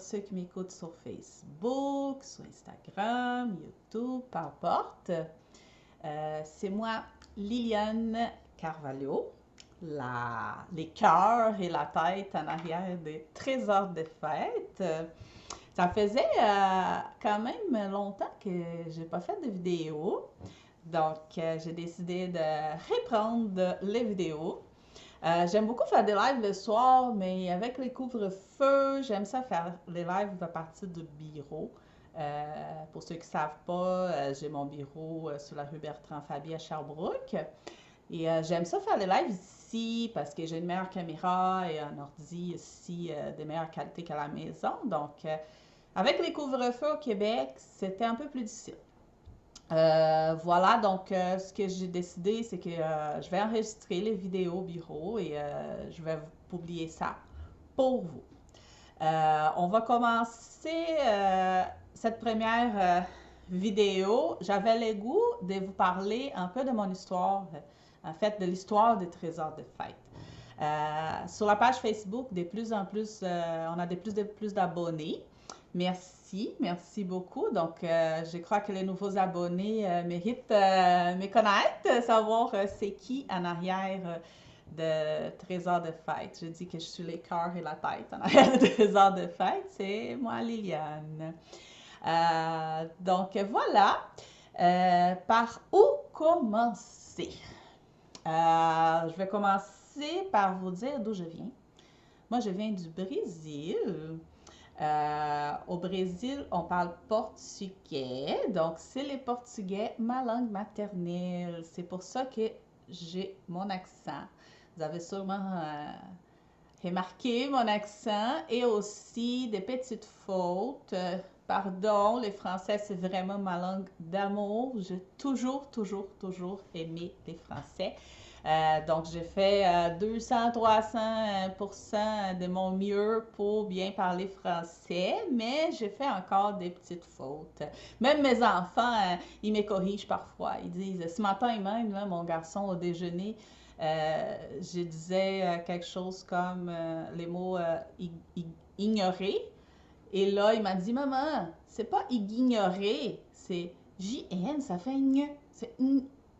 ceux qui m'écoutent sur Facebook, sur Instagram, YouTube, peu importe. C'est moi, Liliane Carvalho, les cœurs et la tête en arrière des trésors de fête. Ça faisait quand même longtemps que j'ai pas fait de vidéo. Donc, j'ai décidé de reprendre les vidéos. J'aime beaucoup faire des lives le soir, mais avec les couvre-feux, j'aime ça faire les lives à partir du bureau. Pour ceux qui ne savent pas, j'ai mon bureau sur la rue Bertrand-Faby à Sherbrooke. Et j'aime ça faire les lives ici parce que j'ai une meilleure caméra et un ordi ici de meilleure qualité qu'à la maison. Donc, avec les couvre-feux au Québec, c'était un peu plus difficile. Voilà, donc ce que j'ai décidé, c'est que je vais enregistrer les vidéos au bureau et je vais publier ça pour vous. On va commencer cette première vidéo. J'avais le goût de vous parler un peu de mon histoire, en fait, de l'histoire des trésors de fête. Sur la page Facebook, de plus en plus, on a de plus en plus d'abonnés. Merci beaucoup. Donc, je crois que les nouveaux abonnés méritent me connaître, savoir c'est qui en arrière de Trésors de fête. Je dis que je suis les cœurs et la tête en arrière de Trésors de fête. C'est moi, Liliane. Donc, voilà. Par où commencer? Je vais commencer par vous dire d'où je viens. Moi, je viens du Brésil. Au Brésil, on parle portugais, donc c'est les portugais, ma langue maternelle. C'est pour ça que j'ai mon accent. Vous avez sûrement remarqué mon accent et aussi des petites fautes. Pardon, le français, c'est vraiment ma langue d'amour. J'ai toujours aimé les Français. Donc, j'ai fait 200-300% de mon mieux pour bien parler français, mais j'ai fait encore des petites fautes. Même mes enfants, ils me corrigent parfois. Ils disent, ce matin même, là, mon garçon au déjeuner, je disais quelque chose comme les mots ignorer. Et là, il m'a dit, maman, c'est pas ignorer, c'est J-N, ça fait c'est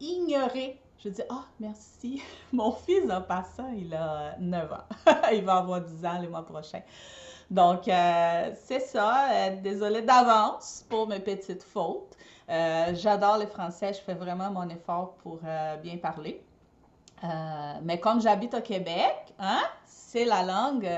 ignorer. Je dis, ah, merci. Mon fils, en passant, il a 9 ans. Il va avoir 10 ans le mois prochain. Donc, c'est ça. Désolée d'avance pour mes petites fautes. J'adore le français. Je fais vraiment mon effort pour bien parler. Mais comme j'habite au Québec, hein, c'est la langue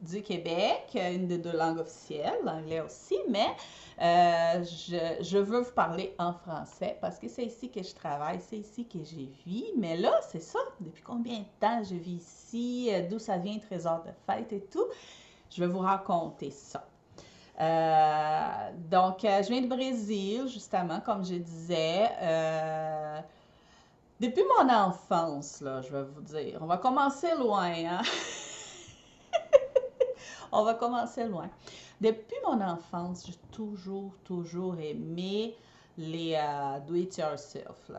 du Québec, une des deux langues officielles, l'anglais aussi, mais je veux vous parler en français parce que c'est ici que je travaille, c'est ici que je vis. Mais là, c'est ça, depuis combien de temps je vis ici, d'où ça vient, trésor de fête et tout, je vais vous raconter ça. Donc, je viens du Brésil, justement, comme je disais. Depuis mon enfance, là, je vais vous dire, on va commencer loin, hein? On va commencer loin. Depuis mon enfance, j'ai toujours aimé les do-it-yourself,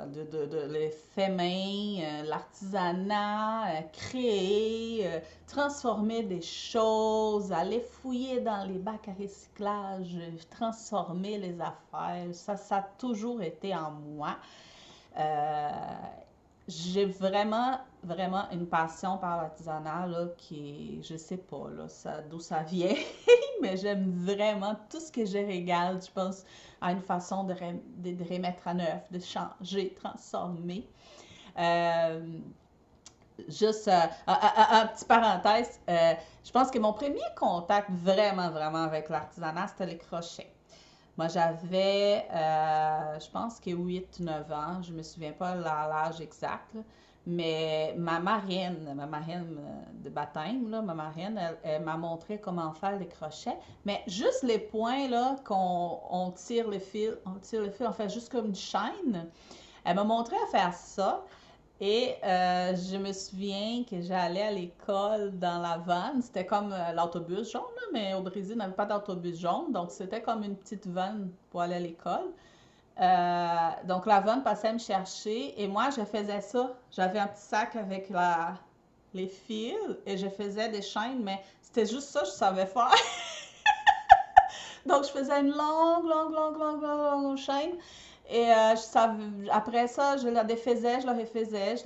les faits main, l'artisanat, créer, transformer des choses, aller fouiller dans les bacs à recyclage, transformer les affaires. Ça a toujours été en moi. J'ai vraiment une passion par l'artisanat là, qui, je sais pas là, d'où ça vient, mais j'aime vraiment tout ce que je regarde. Je pense à une façon de remettre à neuf, de changer, transformer. Juste un petit parenthèse, je pense que mon premier contact vraiment avec l'artisanat, c'était les crochets. Moi, j'avais, je pense que 8-9 ans, je me souviens pas l'âge exact, là, mais ma marraine de baptême, là, ma marraine, elle m'a montré comment faire les crochets, mais juste les points, là, on tire le fil, on fait juste comme une chaîne. Elle m'a montré à faire ça. Et je me souviens que j'allais à l'école dans la vanne. C'était comme l'autobus jaune, là, mais au Brésil, on n'avait pas d'autobus jaune. Donc, c'était comme une petite vanne pour aller à l'école. Donc, la vanne passait à me chercher et moi, je faisais ça. J'avais un petit sac avec les fils et je faisais des chaînes, mais c'était juste ça que je savais faire. Donc, je faisais une longue chaîne. Et après ça, je la défaisais, je la refaisais,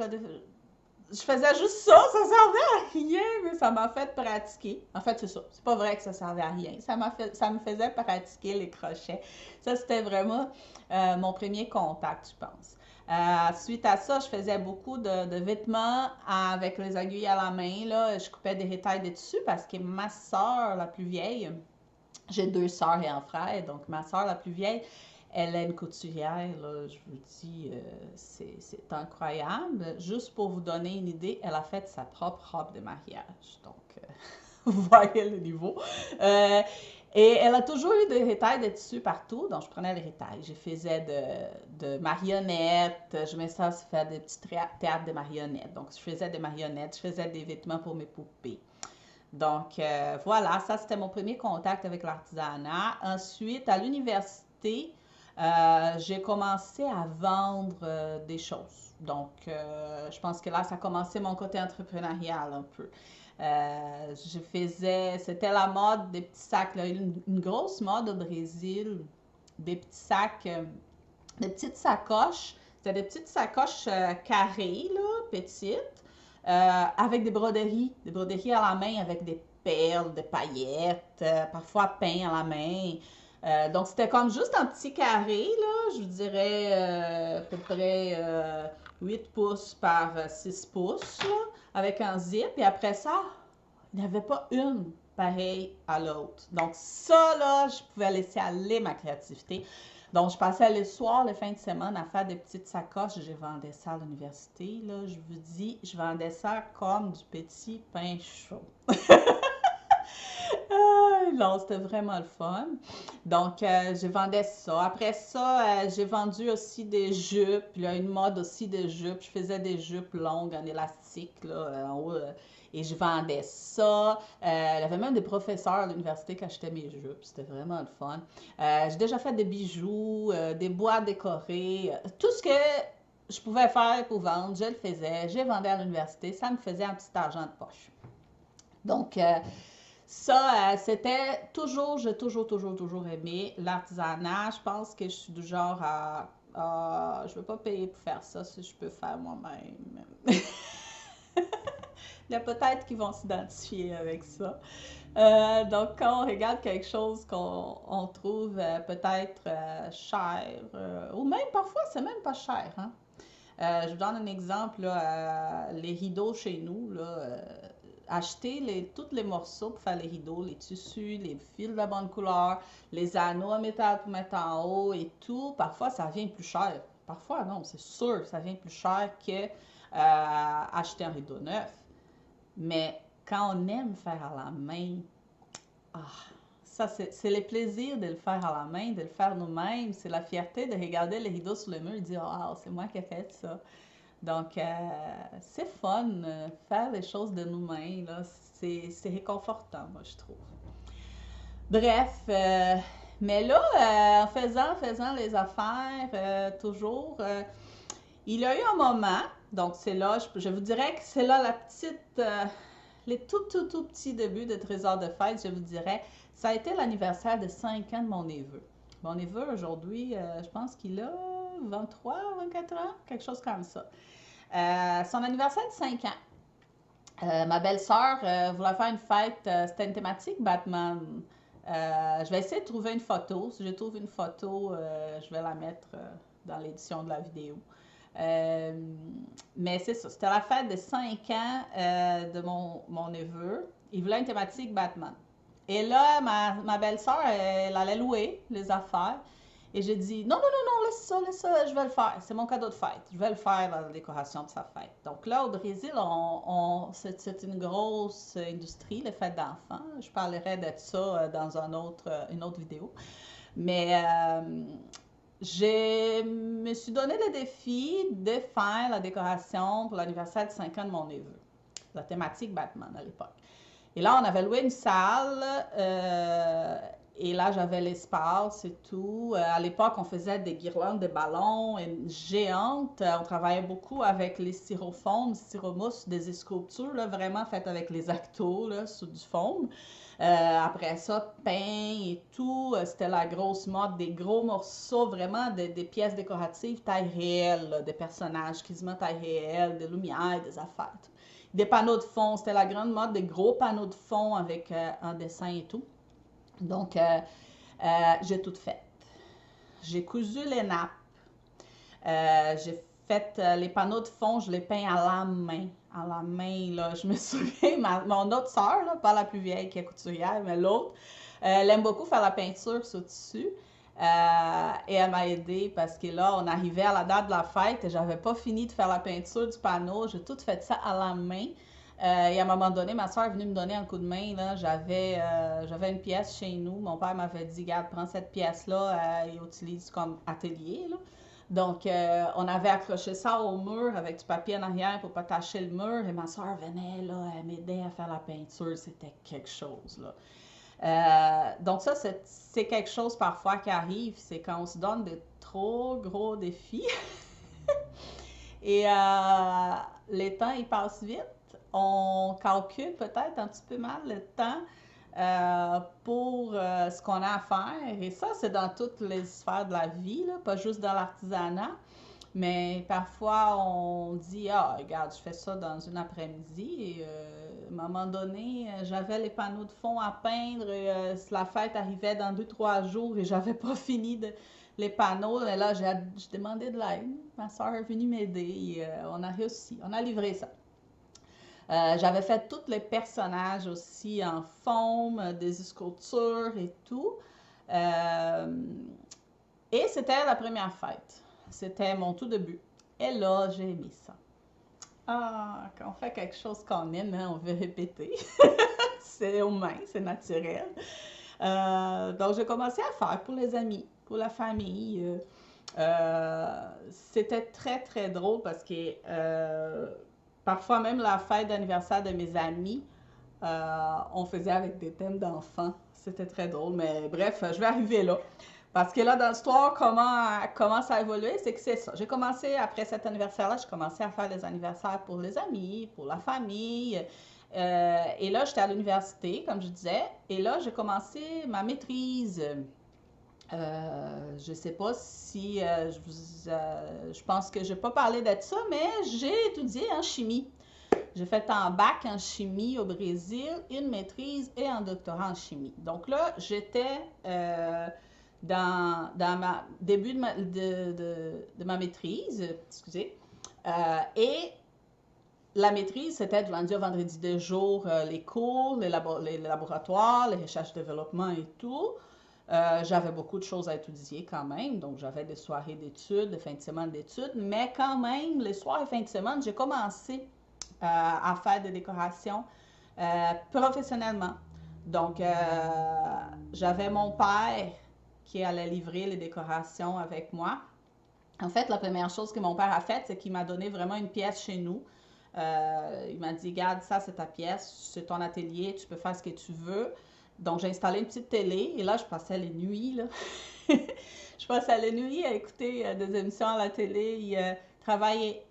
je faisais juste ça servait à rien, mais ça m'a fait pratiquer. En fait, c'est ça. C'est pas vrai que ça servait à rien. Ça me faisait pratiquer les crochets. Ça, c'était vraiment mon premier contact, je pense. Suite à ça, je faisais beaucoup de vêtements avec les aiguilles à la main. Là. Je coupais des retailles de tissu parce que ma soeur, la plus vieille, j'ai deux sœurs et un frère, donc ma soeur, la plus vieille, elle est une couturière, là, je vous dis, c'est incroyable. Juste pour vous donner une idée, elle a fait sa propre robe de mariage. Donc, vous voyez le niveau. Euh, et elle a toujours eu des retailles de tissu partout, donc je prenais les retailles. Je faisais de marionnettes, je me suis faire des petits théâtres de marionnettes. Donc, je faisais des marionnettes, je faisais des vêtements pour mes poupées. Donc, voilà, ça c'était mon premier contact avec l'artisanat. Ensuite, à l'université, j'ai commencé à vendre des choses. Donc, je pense que là, ça a commencé mon côté entrepreneurial un peu. C'était la mode des petits sacs, là, une grosse mode au Brésil, des petits sacs, des petites sacoches. C'était des petites sacoches carrées, là, petites, avec des broderies à la main avec des perles, des paillettes, parfois peint à la main. Donc, c'était comme juste un petit carré, là, je vous dirais à peu près 8 pouces par 6 pouces, là, avec un zip. Et après ça, il n'y avait pas une pareille à l'autre. Donc, ça, là, je pouvais laisser aller ma créativité. Donc, je passais les soirs, les fins de semaine à faire des petites sacoches. Je vendais ça à l'université, là. Je vous dis, je vendais ça comme du petit pain chaud. Non, c'était vraiment le fun. Donc, je vendais ça. Après ça, j'ai vendu aussi des jupes. Il y a une mode aussi de jupes. Je faisais des jupes longues en élastique, là, en haut. Et je vendais ça. Il y avait même des professeurs à l'université qui achetaient mes jupes. C'était vraiment le fun. J'ai déjà fait des bijoux, des boîtes décorées. Tout ce que je pouvais faire pour vendre, je le faisais. Je vendais à l'université. Ça me faisait un petit argent de poche. Donc, ça, c'était j'ai toujours aimé l'artisanat. Je pense que je suis du genre je ne veux pas payer pour faire ça si je peux faire moi-même. Il y a peut-être qui vont s'identifier avec ça. Donc, quand on regarde quelque chose qu'on trouve peut-être cher, ou même parfois, c'est même pas cher, hein? Je vous donne un exemple, là, les rideaux chez nous, là, acheter tous les morceaux pour faire les rideaux, les tissus, les fils de la bonne couleur, les anneaux en métal pour mettre en haut et tout, parfois ça vient plus cher. Parfois non, c'est sûr, ça vient plus cher que acheter un rideau neuf. Mais quand on aime faire à la main, ah, ça c'est le plaisir de le faire à la main, de le faire nous-mêmes. C'est la fierté de regarder les rideaux sur le mur et dire, oh, c'est moi qui ai fait ça. Donc, c'est fun, faire les choses de nous-mêmes, là. C'est réconfortant, moi, je trouve. Bref, mais là, en faisant les affaires, toujours, il y a eu un moment, donc c'est là, je vous dirais que c'est là la petite, les tout petits débuts de Trésor de fête, je vous dirais, ça a été l'anniversaire de 5 ans de mon neveu. Mon neveu, aujourd'hui, je pense qu'il a 23, 24 ans, quelque chose comme ça. Son anniversaire de 5 ans. Ma belle-sœur voulait faire une fête, c'était une thématique Batman. Je vais essayer de trouver une photo. Si je trouve une photo, je vais la mettre dans l'édition de la vidéo. Mais c'est ça, c'était la fête de 5 ans de mon neveu. Il voulait une thématique Batman. Et là, ma belle-sœur, elle allait louer les affaires. Et j'ai dit, non, laisse ça, je vais le faire. C'est mon cadeau de fête. Je vais le faire dans la décoration de sa fête. Donc là, au Brésil, c'est une grosse industrie, les fêtes d'enfants. Je parlerai de ça dans une autre vidéo. Mais je me suis donné le défi de faire la décoration pour l'anniversaire de 5 ans de mon neveu. La thématique Batman à l'époque. Et là, on avait loué une salle. Et là, j'avais l'espace et tout. À l'époque, on faisait des guirlandes de ballons géantes. On travaillait beaucoup avec les styrofoams, styromousse, des sculptures, là, vraiment faites avec les actos là, sous du foam. Après ça, pain et tout, c'était la grosse mode, des gros morceaux, vraiment des pièces décoratives taille réelle, là, des personnages quasiment taille réelle, des lumières, des affaires. Tout. Des panneaux de fond, c'était la grande mode, des gros panneaux de fond avec un dessin et tout. Donc, j'ai tout fait. J'ai cousu les nappes. J'ai fait les panneaux de fond, je les peins à la main. À la main, là. Je me souviens, mon autre sœur, là, pas la plus vieille qui est couturière, mais l'autre, elle aime beaucoup faire la peinture sur tissu. Et elle m'a aidée parce que là, on arrivait à la date de la fête et j'avais pas fini de faire la peinture du panneau. J'ai tout fait ça à la main. Et à un moment donné, ma soeur est venue me donner un coup de main. Là. J'avais une pièce chez nous. Mon père m'avait dit, regarde, prends cette pièce-là et utilise comme atelier. Là. Donc, on avait accroché ça au mur avec du papier en arrière pour pas tacher le mur. Et ma soeur venait, là, elle m'aidait à faire la peinture. C'était quelque chose, là. Donc ça, c'est quelque chose parfois qui arrive, c'est quand on se donne de trop gros défis. Et les temps, ils passent vite. On calcule peut-être un petit peu mal le temps pour ce qu'on a à faire. Et ça, c'est dans toutes les sphères de la vie, là, pas juste dans l'artisanat. Mais parfois, on dit, ah, regarde, je fais ça dans une après-midi. Et à un moment donné, j'avais les panneaux de fond à peindre. Et, la fête arrivait dans 2, 3 jours et j'avais pas fini les panneaux. Et là, j'ai demandé de l'aide. Ma soeur est venue m'aider et on a réussi. On a livré ça. J'avais fait tous les personnages aussi en forme, des sculptures et tout. Et c'était la première fête. C'était mon tout début. Et là, j'ai aimé ça. Ah, quand on fait quelque chose qu'on aime, hein, on veut répéter. C'est humain, c'est naturel. Donc, j'ai commencé à faire pour les amis, pour la famille. C'était très, très drôle parce que parfois même la fête d'anniversaire de mes amis, on faisait avec des thèmes d'enfants. C'était très drôle, mais bref, je vais arriver là. Parce que là, dans l'histoire, comment ça a évolué, c'est que c'est ça. J'ai commencé, après cet anniversaire-là, j'ai commencé à faire des anniversaires pour les amis, pour la famille. Et là, j'étais à l'université, comme je disais. Et là, j'ai commencé ma maîtrise. Je ne sais pas si je pense que je n'ai pas parlé de ça, mais j'ai étudié en chimie. J'ai fait un bac en chimie au Brésil, une maîtrise et un doctorat en chimie. Donc là, j'étais dans ma début de ma maîtrise, excusez, et la maîtrise, c'était du lundi au vendredi 2 jours, les cours, les laboratoires, les recherches de développement et tout. J'avais beaucoup de choses à étudier quand même, donc j'avais des soirées d'études, des fins de semaine d'études, mais quand même, les soirs et fins de semaine, j'ai commencé à faire des décorations professionnellement. Donc, j'avais mon père qui allait livrer les décorations avec moi. En fait, la première chose que mon père a faite, c'est qu'il m'a donné vraiment une pièce chez nous. Il m'a dit, regarde, ça c'est ta pièce, c'est ton atelier, tu peux faire ce que tu veux. Donc, j'ai installé une petite télé et là, je passais les nuits, là. Je passais les nuits à écouter des émissions à la télé, travailler.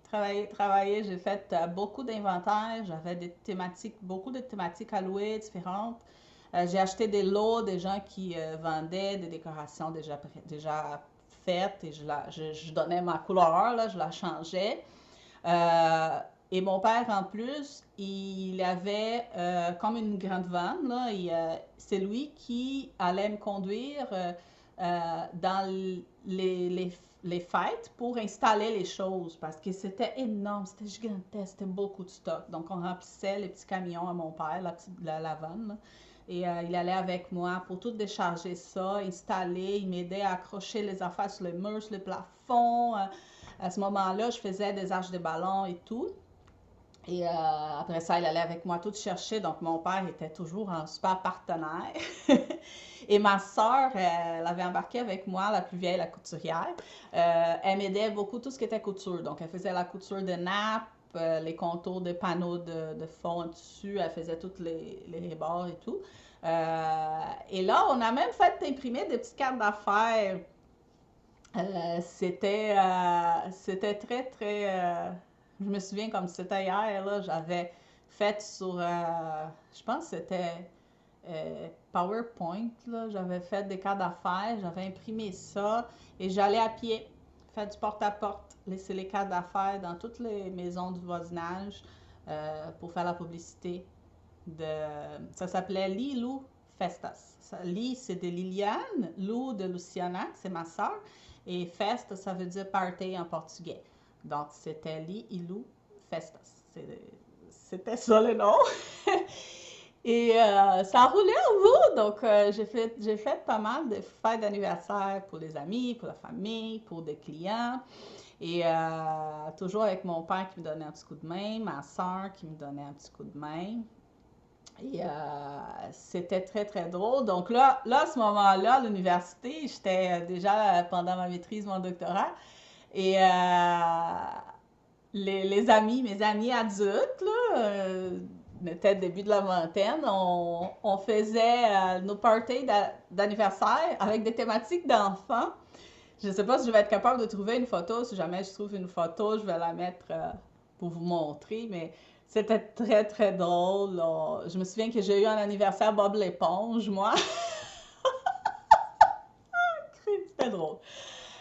J'ai fait beaucoup d'inventaires, j'avais beaucoup de thématiques à louer différentes. J'ai acheté des lots des gens qui vendaient des décorations déjà faites et je donnais ma couleur, là, je la changeais. Et mon père, en plus, il avait comme une grande vanne, là, c'est lui qui allait me conduire dans les fêtes pour installer les choses parce que c'était énorme, c'était gigantesque, c'était beaucoup de stock. Donc, on remplissait les petits camions à mon père, la vanne, là, et il allait avec moi pour tout décharger ça, installer, il m'aidait à accrocher les affaires sur le mur, sur le plafond. À ce moment-là, je faisais des arches de ballon et tout. Et après ça, il allait avec moi tout chercher. Donc, mon père était toujours un super partenaire. Et ma soeur, elle avait embarqué avec moi, la plus vieille, la couturière. Elle m'aidait beaucoup tout ce qui était couture. Donc, elle faisait la couture de nappes, les contours de panneaux de fond dessus. Elle faisait toutes les bords et tout. Et là, on a même fait imprimer des petites cartes d'affaires. C'était très, très... je me souviens comme c'était hier, là, j'avais fait sur... je pense que c'était PowerPoint, là. J'avais fait des cas d'affaires, j'avais imprimé ça et j'allais à pied, faire du porte-à-porte, laisser les cas d'affaires dans toutes les maisons du voisinage pour faire la publicité de... Ça s'appelait Lilou Festas. Li, c'est de Liliane, Lou de Luciana, c'est ma soeur, et Festa, ça veut dire party en portugais. Donc, c'était Li Ilou Festas. C'était ça le nom. Et ça a roulé au bout. Donc, j'ai fait pas mal de fêtes d'anniversaire pour les amis, pour la famille, pour des clients. Et toujours avec mon père qui me donnait un petit coup de main, ma soeur qui me donnait un petit coup de main. Et c'était très, très drôle. Donc là à ce moment-là, à l'université, j'étais déjà pendant ma maîtrise, mon doctorat. Et les amis, mes amis adultes, là, était début de la vingtaine, on faisait nos parties d'anniversaire avec des thématiques d'enfants. Je ne sais pas si je vais être capable de trouver une photo. Si jamais je trouve une photo, je vais la mettre pour vous montrer. Mais c'était très, très drôle. Là. Je me souviens que j'ai eu un anniversaire Bob l'éponge, moi. C'était drôle.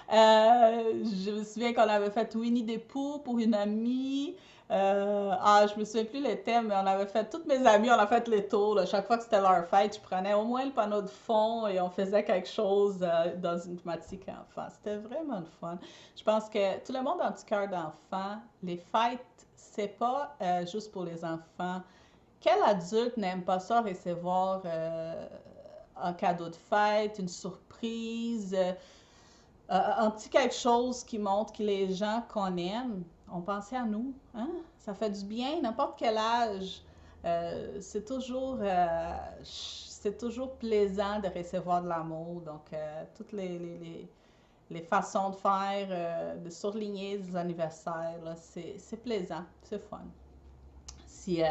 Je me souviens qu'on avait fait Winnie the Pooh pour une amie. Je me souviens plus les thèmes, mais on avait fait, toutes mes amies, on a fait les tours. Là. Chaque fois que c'était leur fête, je prenais au moins le panneau de fond et on faisait quelque chose dans une thématique enfant. C'était vraiment le fun. Je pense que tout le monde a un petit cœur d'enfant. Les fêtes, c'est pas juste pour les enfants. Quel adulte n'aime pas ça recevoir un cadeau de fête, une surprise? Un petit quelque chose qui montre que les gens qu'on aime ont pensé à nous. Hein? Ça fait du bien, n'importe quel âge. C'est toujours plaisant de recevoir de l'amour. Donc, toutes les façons de faire, de surligner des anniversaires, c'est plaisant, c'est fun. Si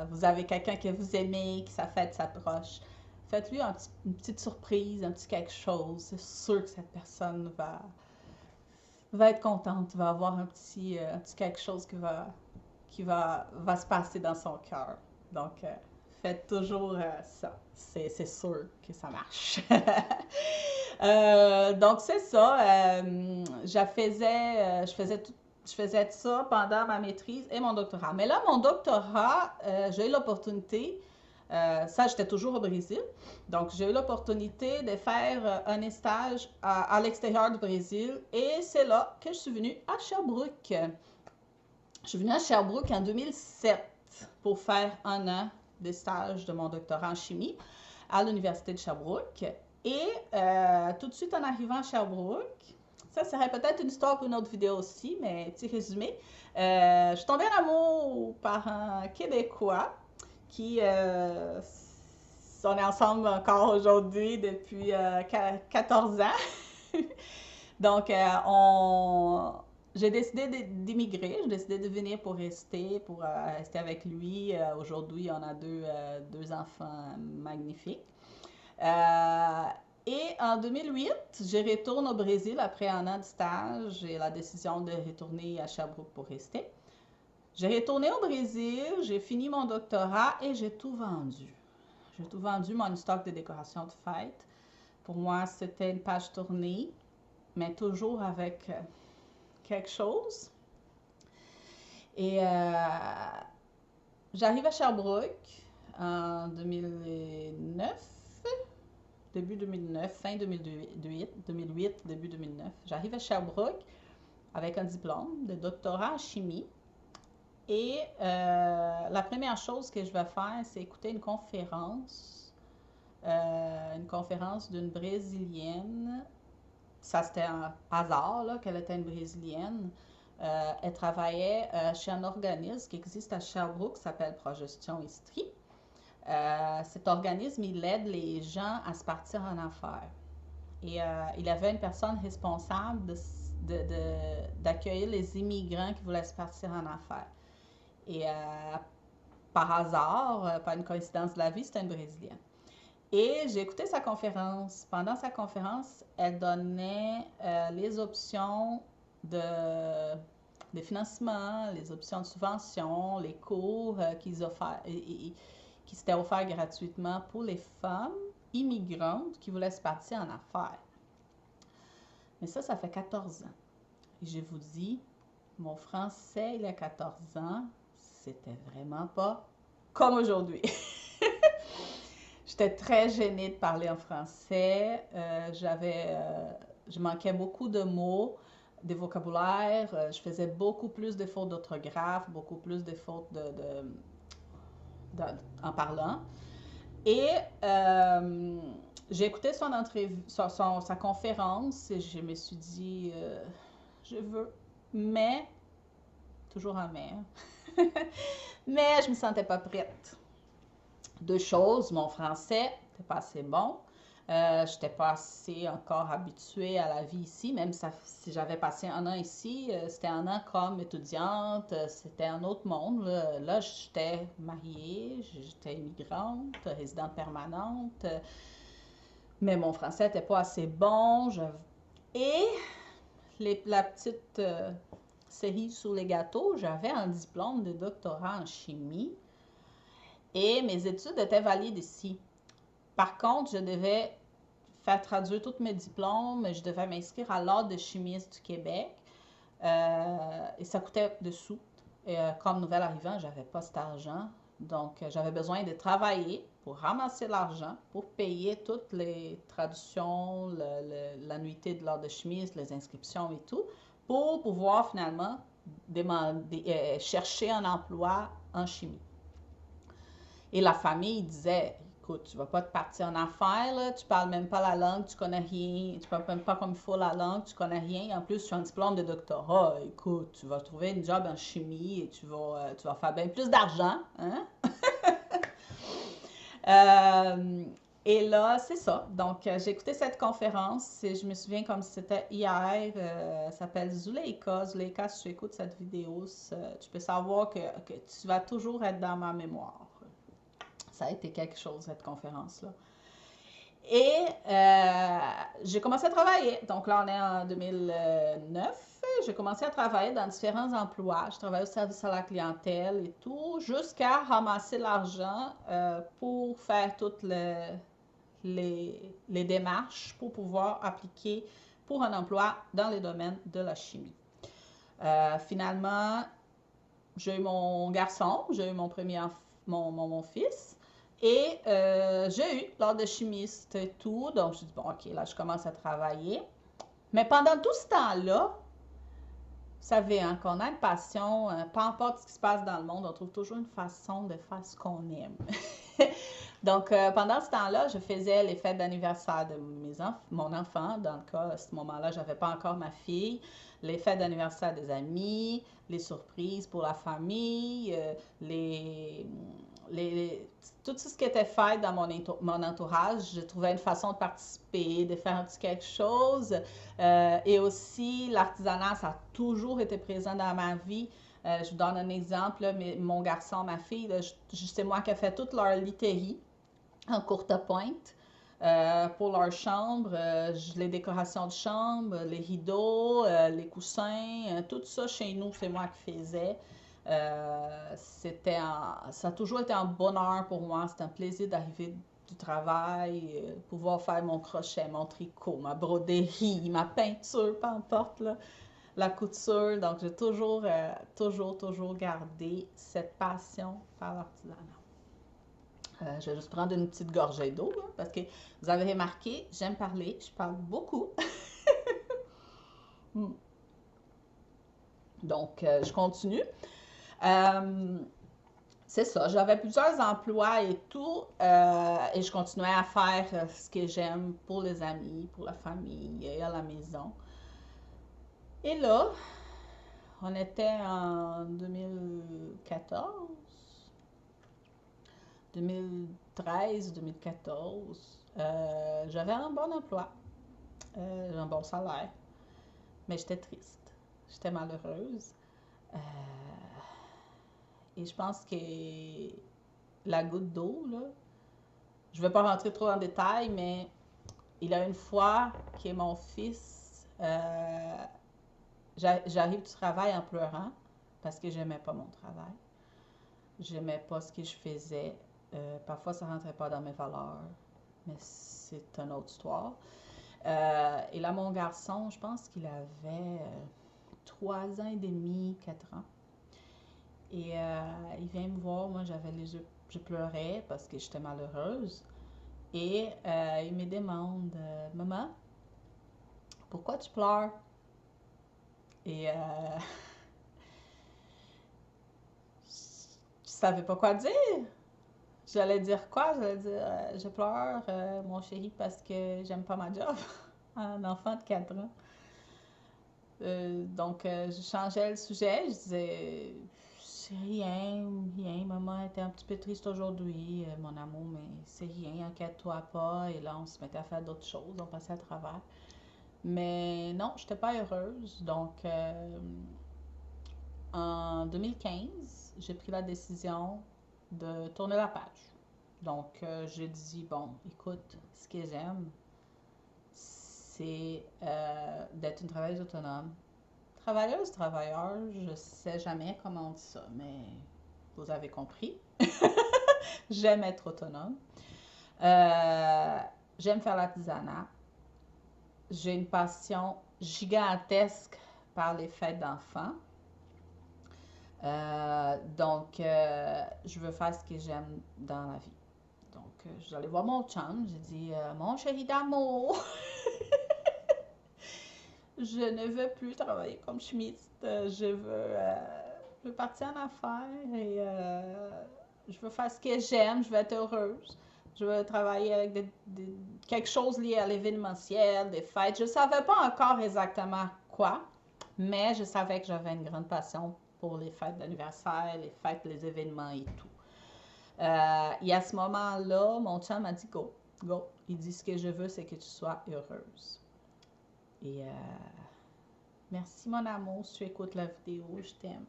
vous avez quelqu'un que vous aimez, que sa fête s'approche, faites-lui une petite surprise, un petit quelque chose. C'est sûr que cette personne va être contente, va avoir un petit quelque chose va se passer dans son cœur. Donc, faites toujours ça. C'est sûr que ça marche. Donc, c'est ça. Je faisais ça pendant ma maîtrise et mon doctorat. Mais là, mon doctorat, j'ai eu l'opportunité, ça j'étais toujours au Brésil, donc j'ai eu l'opportunité de faire un stage à l'extérieur du Brésil et c'est là que je suis venue à Sherbrooke. Je suis venue à Sherbrooke en 2007 pour faire un an de stage de mon doctorat en chimie à l'Université de Sherbrooke. Et tout de suite en arrivant à Sherbrooke, ça serait peut-être une histoire pour une autre vidéo aussi, mais petit résumé. Je suis tombée en amour par un Québécois qui, on est ensemble encore aujourd'hui depuis 14 ans. Donc, j'ai décidé d'immigrer, j'ai décidé de venir pour rester avec lui. Aujourd'hui, on a deux enfants magnifiques. Et en 2008, je retourne au Brésil après un an de stage et la décision de retourner à Sherbrooke pour rester. J'ai retourné au Brésil, j'ai fini mon doctorat et j'ai tout vendu. J'ai tout vendu, mon stock de décoration de fête. Pour moi, c'était une page tournée, mais toujours avec quelque chose. Et j'arrive à Sherbrooke en 2009. Début 2009, fin 2008, début 2009. J'arrive à Sherbrooke avec un diplôme de doctorat en chimie. Et la première chose que je vais faire, c'est écouter une conférence d'une Brésilienne. Ça, c'était un hasard là, qu'elle était une Brésilienne. Elle travaillait chez un organisme qui existe à Sherbrooke qui s'appelle Progestion Estrie. Cet organisme, il aide les gens à se partir en affaires. Et il avait une personne responsable d'accueillir les immigrants qui voulaient se partir en affaires. Et par hasard, pas une coïncidence de la vie, c'était une Brésilienne. Et j'ai écouté sa conférence. Pendant sa conférence, elle donnait les options de financement, les options de subvention, les cours qu'ils offraient. qui s'était offert gratuitement pour les femmes immigrantes qui voulaient se partir en affaires. Mais ça fait 14 ans. Et je vous dis, mon français, il y a 14 ans, c'était vraiment pas comme aujourd'hui. J'étais très gênée de parler en français. Je manquais beaucoup de mots, de vocabulaire. Je faisais beaucoup plus de fautes d'orthographe, beaucoup plus de fautes en parlant. Et j'ai écouté son entrevue, sa conférence et je me suis dit, je veux, mais, toujours un mais, mais je me sentais pas prête. Deux choses, mon français n'était pas assez bon. Je n'étais pas assez encore habituée à la vie ici, même si j'avais passé un an ici, c'était un an comme étudiante, c'était un autre monde. Là j'étais mariée, j'étais immigrante, résidente permanente, mais mon français n'était pas assez bon. Et la petite cerise sous les gâteaux, j'avais un diplôme de doctorat en chimie et mes études étaient valides ici. Par contre, je devais faire traduire tous mes diplômes, je devais m'inscrire à l'Ordre des chimistes du Québec et ça coûtait des sous. Et comme nouvel arrivant, j'avais pas cet argent. Donc, j'avais besoin de travailler pour ramasser l'argent, pour payer toutes les traductions, l'annuité de l'Ordre des chimistes, les inscriptions et tout, pour pouvoir finalement chercher un emploi en chimie. Et la famille disait, écoute, tu vas pas te partir en affaires, là, tu parles même pas la langue, tu connais rien, tu parles même pas comme il faut la langue, tu connais rien, et en plus tu as un diplôme de doctorat, écoute, tu vas trouver une job en chimie et tu vas faire bien plus d'argent, hein? Et là, c'est ça. Donc, j'ai écouté cette conférence et je me souviens comme si c'était hier. Elle s'appelle Zuleika. Zuleika, si tu écoutes cette vidéo, tu peux savoir que tu vas toujours être dans ma mémoire. Ça a été quelque chose, cette conférence-là. Et j'ai commencé à travailler. Donc là, on est en 2009. J'ai commencé à travailler dans différents emplois. Je travaillais au service à la clientèle et tout, jusqu'à ramasser l'argent pour faire toutes les démarches pour pouvoir appliquer pour un emploi dans le domaine de la chimie. Finalement, j'ai eu mon garçon, j'ai eu mon premier mon fils. Et j'ai eu l'ordre de chimiste et tout. Donc, je dis, bon, OK, là, je commence à travailler. Mais pendant tout ce temps-là, vous savez, hein, qu'on a une passion, peu importe ce qui se passe dans le monde, on trouve toujours une façon de faire ce qu'on aime. Donc, pendant ce temps-là, je faisais les fêtes d'anniversaire de mon enfant. Dans le cas, à ce moment-là, je n'avais pas encore ma fille. Les fêtes d'anniversaire des amis, les surprises pour la famille, tout ce qui était fait dans mon entourage, je trouvais une façon de participer, de faire un petit quelque chose. Et aussi, l'artisanat, ça a toujours été présent dans ma vie. Je vous donne un exemple, là, mon garçon, ma fille, c'est moi qui ai fait toute leur literie en courte pointe. Pour leur chambre, les décorations de chambre, les rideaux, les coussins, tout ça chez nous, c'est moi qui faisais. Ça a toujours été un bonheur pour moi, c'était un plaisir d'arriver du travail, pouvoir faire mon crochet, mon tricot, ma broderie, ma peinture, peu importe, là, la couture. Donc, j'ai toujours gardé cette passion par l'artisanat. Je vais juste prendre une petite gorgée d'eau, là, parce que vous avez remarqué, j'aime parler, je parle beaucoup. Donc, je continue. C'est ça, j'avais plusieurs emplois et tout, et je continuais à faire ce que j'aime pour les amis, pour la famille et à la maison. Et là, on était en 2014, 2013, 2014. J'avais un bon emploi, un bon salaire, mais j'étais triste, j'étais malheureuse. Et je pense que la goutte d'eau, là, je ne vais pas rentrer trop en détail, mais il y a une fois que mon fils, j'arrive du travail en pleurant parce que j'aimais pas mon travail. J'aimais pas ce que je faisais. Parfois, ça ne rentrait pas dans mes valeurs, mais c'est une autre histoire. Et là, mon garçon, je pense qu'il avait 3 ans et demi, 4 ans. Et il vient me voir, moi j'avais les yeux, je pleurais parce que j'étais malheureuse. Et il me demande, Maman, pourquoi tu pleures? Et je savais pas quoi dire. J'allais dire quoi? J'allais dire, je pleure, mon chéri, parce que j'aime pas ma job. Un enfant de 4 ans. Donc, je changeais le sujet. Je disais, c'est rien, rien. Maman était un petit peu triste aujourd'hui, mon amour, mais c'est rien, inquiète-toi pas. Et là, on se mettait à faire d'autres choses, on passait à travers. Mais non, je n'étais pas heureuse. Donc, en 2015, j'ai pris la décision de tourner la page. Donc, j'ai dit, bon, écoute, ce que j'aime, c'est d'être une travailleuse autonome. Travailleuse, travailleur, je sais jamais comment on dit ça, mais vous avez compris. J'aime être autonome. Euh, J'aime faire l'artisanat. J'ai une passion gigantesque par les fêtes d'enfants. Je veux faire ce que j'aime dans la vie. Donc, j'allais voir mon chum. J'ai dit, mon chéri d'amour, je ne veux plus travailler comme chimiste. Je veux partir en affaires et je veux faire ce que j'aime. Je veux être heureuse. Je veux travailler avec quelque chose lié à l'événementiel, des fêtes. Je ne savais pas encore exactement quoi, mais je savais que j'avais une grande passion pour les fêtes d'anniversaire, les fêtes, les événements et tout. Et à ce moment-là, mon chum m'a dit go, go. Il dit ce que je veux, c'est que tu sois heureuse. Et merci mon amour, si tu écoutes la vidéo, je t'aime.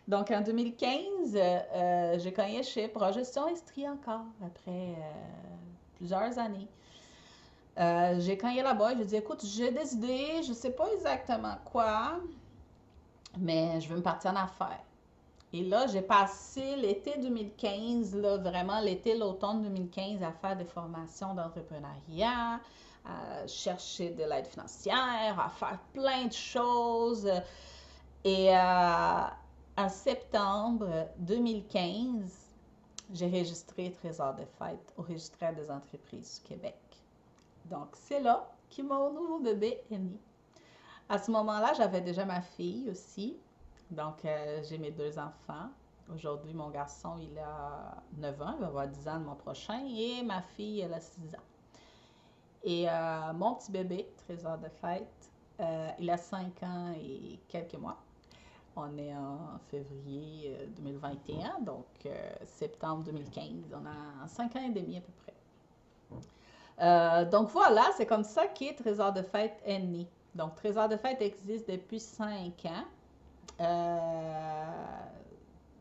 Donc en 2015, j'ai cogné chez Progestion Estrie encore, après plusieurs années. J'ai cogné là-bas et j'ai dit écoute, j'ai des idées, je ne sais pas exactement quoi, mais je veux me partir en affaires. Et là, j'ai passé l'été 2015, là, vraiment l'été, l'automne 2015, à faire des formations d'entrepreneuriat, à chercher de l'aide financière, à faire plein de choses. Et en septembre 2015, j'ai registré Trésor de fête au registraire des entreprises du Québec. Donc, c'est là que mon nouveau bébé est né. À ce moment-là, j'avais déjà ma fille aussi. Donc, j'ai mes 2 enfants. Aujourd'hui, mon garçon, il a 9 ans, il va avoir 10 ans le mois prochain, et ma fille, elle a 6 ans. Et mon petit bébé, Trésor de fête, il a 5 ans et quelques mois. On est en février 2021, donc septembre 2015. On a 5 ans et demi à peu près. Donc voilà, c'est comme ça que Trésor de fête est né. Donc, Trésor de fête existe depuis 5 ans.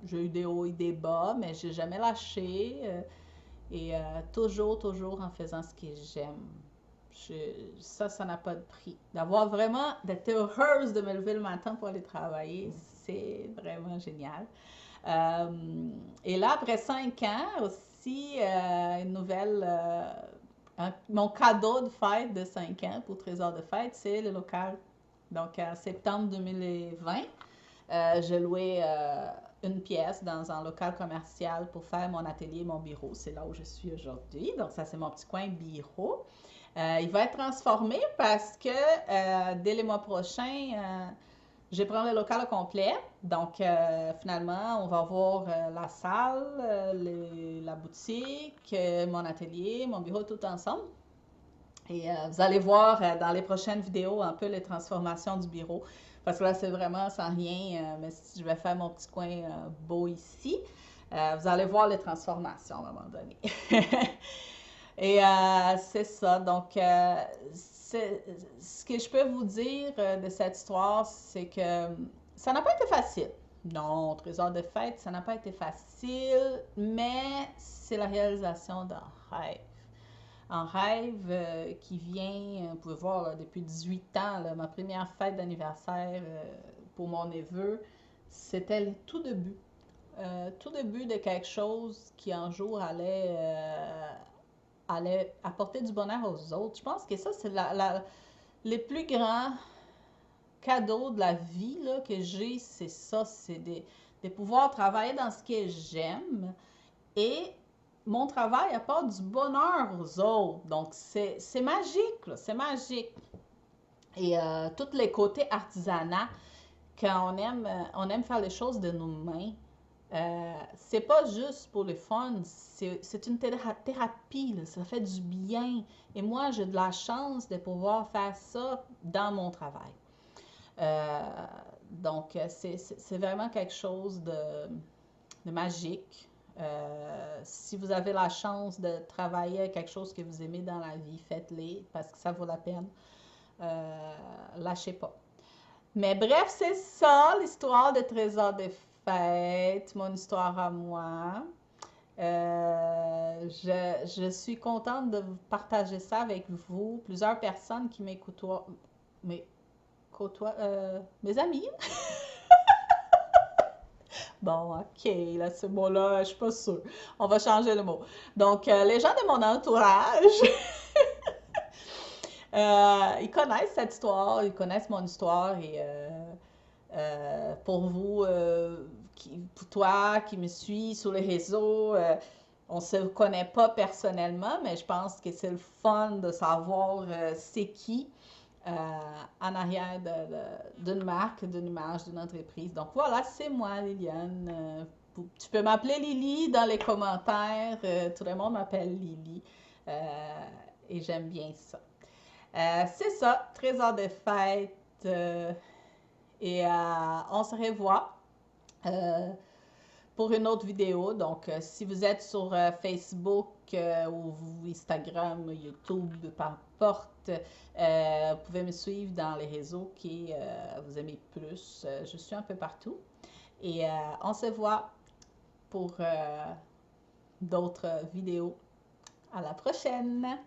J'ai eu des hauts et des bas, mais j'ai jamais lâché. Et toujours en faisant ce que j'aime. Ça n'a pas de prix. D'être heureuse de me lever le matin pour aller travailler, c'est vraiment génial. Et là, après 5 ans aussi, une nouvelle... mon cadeau de fête de 5 ans pour Trésor de fête, c'est le local. Donc, en septembre 2020, j'ai loué une pièce dans un local commercial pour faire mon atelier, mon bureau. C'est là où je suis aujourd'hui. Donc, ça, c'est mon petit coin bureau. Il va être transformé parce que dès le mois prochain, je vais prendre le local au complet. Donc, finalement, on va voir la salle, la boutique, mon atelier, mon bureau tout ensemble. Et vous allez voir dans les prochaines vidéos un peu les transformations du bureau. Parce que là, c'est vraiment sans rien, mais si je vais faire mon petit coin beau ici, vous allez voir les transformations à un moment donné. Et c'est ça. Donc, ce que je peux vous dire de cette histoire, c'est que ça n'a pas été facile. Non, Trésor de fête, ça n'a pas été facile, mais c'est la réalisation d'un rêve. Un rêve qui vient, vous pouvez voir, là, depuis 18 ans, là, ma première fête d'anniversaire pour mon neveu, c'était le tout début. tout début de quelque chose qui un jour allait apporter du bonheur aux autres. Je pense que ça, c'est les plus grands cadeaux de la vie là, que j'ai, c'est ça, c'est de pouvoir travailler dans ce que j'aime et mon travail apporte du bonheur aux autres. Donc, c'est magique, là, c'est magique. Et tous les côtés artisanat, quand on aime faire les choses de nos mains, c'est pas juste pour le fun, c'est une thérapie, là, ça fait du bien. Et moi, j'ai de la chance de pouvoir faire ça dans mon travail. Euh, donc, c'est vraiment quelque chose de magique. Si vous avez la chance de travailler à quelque chose que vous aimez dans la vie, faites-le parce que ça vaut la peine. Lâchez pas. Mais bref, c'est ça l'histoire de Trésor des Fêtes, mon histoire à moi. Je suis contente de partager ça avec vous. Plusieurs personnes qui m'écoutent, mais mes amis. Bon, ok, là, ce mot-là, je suis pas sûre. On va changer le mot. Donc, les gens de mon entourage, ils connaissent cette histoire, ils connaissent mon histoire et pour vous, pour toi qui me suis sur les réseaux, on ne se connaît pas personnellement, mais je pense que c'est le fun de savoir c'est qui euh, en arrière d'une marque, d'une image, d'une entreprise. Donc voilà, c'est moi, Liliane. Tu peux m'appeler Lily dans les commentaires. Tout le monde m'appelle Lily. Et j'aime bien ça. C'est ça, Trésor de fête. Et on se revoit pour une autre vidéo. Donc, si vous êtes sur Facebook ou Instagram, YouTube, peu importe, vous pouvez me suivre dans les réseaux qui vous aimez plus. Je suis un peu partout. Et on se voit pour d'autres vidéos. À la prochaine!